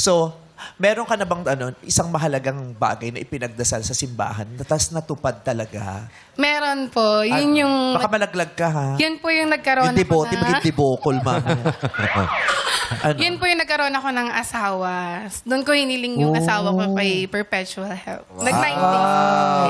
So, meron ka na bang isang mahalagang bagay na ipinagdasal sa simbahan na tas natupad talaga? Meron po. Yun yung... Baka malaglag ka, ha? Yun po yung nagkaroon Yung ako devote, na... maging debokol, mama. Yun po yung nagkaroon ako ng asawa. Doon ko hiniling yung asawa ko kay perpetual health. Nag-19.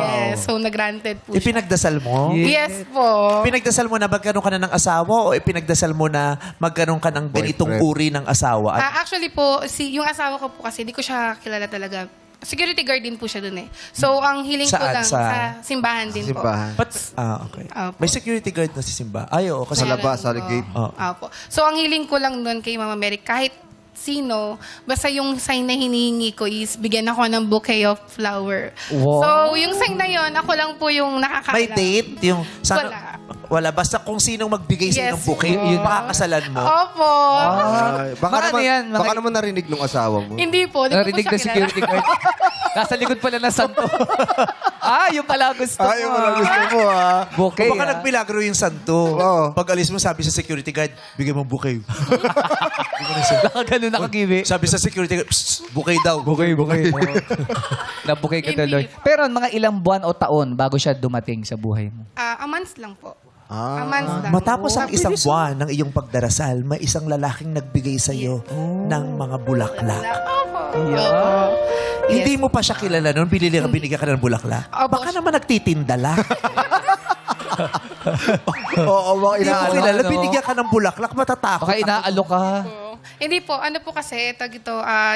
Yes. So, nag-granted po siya. Ipinagdasal mo? Yes po. Pinagdasal mo na magkaroon ka na ng asawa o ipinagdasal mo na magkaroon ka ng ganitong uri ng asawa? Actually po, yung asawa ko po kasi, di ko siya kilala talaga. Security guard din po siya dun eh. So, ang hiling ko Saan? lang sa simbahan din po. Okay. Opo. May security guard na si Simba. Ay, oo. Kasi Meron labas, sa po. gate. Oh. Opo. So, ang hiling ko lang doon kay Mama Mary, kahit sino, basta yung sign na hinihingi ko is bigyan ako ng bouquet of flower. Wow. So, yung sign na yon ako lang po yung nakakaalam. may date? Yung, Wala. Wala. Basta kung sinong magbigay sa'yo ng Yes. bouquet, yun pakakasalan mo. Opo. Ay, baka Mga naman, ano yan, mga- baka naman narinig nung asawa mo. Hindi po. Di ko po Narinig siya na security kilala. guard. Nasa likod pala ng santo. Yung pala gusto Ay, mo. wala gusto mo, ha? Bouquet, O baka nagmilagro yung santo. Oo. Pag alis mo, sabi sa security guard, bigyan mo bouquet. Nakaganon nakagiwi. Sabi sa security guard, "Psst, bouquet daw. Bouquet. Nabukay ka tuloy. Pero mga ilang buwan o taon bago siya dumating sa buhay mo? A month lang po. Ah. A month lang. Matapos ang isang buwan ng iyong pagdarasal, may isang lalaking nagbigay sa iyo ng mga bulaklak. Opo. Yeah. Opo. Hindi mo pa siya kilala noon, binigyan ka ng bulaklak. Opo. Baka naman nagtitindala. Oo, baka Hindi mo inaano. kilala, ano? binigyan ka ng bulaklak, matatakot. Baka inaalok ka. Hindi po, ano po kasi,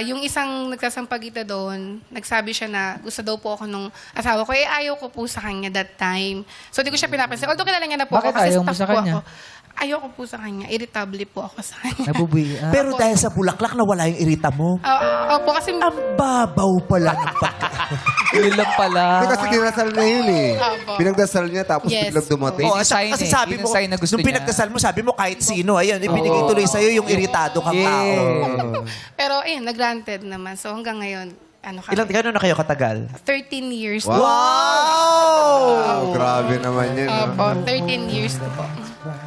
yung isang nagsasampagita doon, nagsabi siya na gusto daw po ako nung asawa ko, ayaw ko po sa kanya that time. So, di ko siya pinapansin. Although kilala niya na po Bakit ako, kasi ayaw mo staff sa po kanya? ako. Ayoko po sa kanya. Irritable po ako sa kanya. Nabubuhay. Pero dahil sa bulaklak, nawala yung irita mo. Opo, kasi... Ang babaw pala ng pagka. Yun lang pala. Hindi kasi dinasal niya yun eh. Opo. Pinagdasal niya tapos Yes. biglang dumating. Oo. Oh, sign kasi eh. sabi Yun mo, ang sign na gusto nung niya. pinagdasal mo, sabi mo kahit sino, ayun, ibinigay tuloy sa'yo yung iritado kang tao. Pero, ayun, nag-granted naman. So, hanggang ngayon, Gano'n na kayo katagal? 13 years. Wow! Oh, grabe naman yun. Opo, 13 years na po.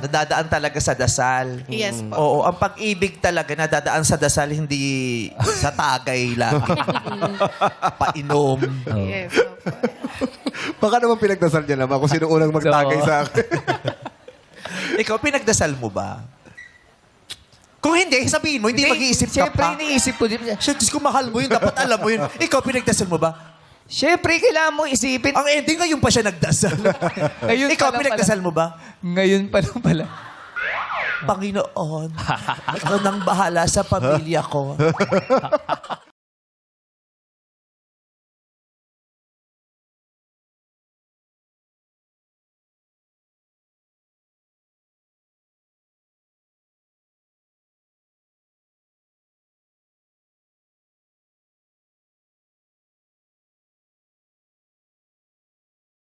Nadadaan talaga sa dasal. Yes po. Oo, ang pag-ibig talaga nadadaan sa dasal, hindi sa tagay lang. Painom. Yes, opo. Baka naman pinagdasal niya naman kung sino unang magtagay sa akin. Ikaw, pinagdasal mo ba? Kung hindi, sabihin mo, hindi mag-iisip ka Siyempre, pa. iniisip ko din. Shit, Diyos ko, mahal mo yun. Dapat alam mo yun. Ikaw, pinagdasal mo ba? Siyempre, kailangan mo isipin. Ang ending, ngayon pa siya nagdasal. Ngayon Ikaw, pa lang pinagdasal mo ba? Ngayon pa lang pala. Panginoon, ikaw nang bahala sa pamilya ko.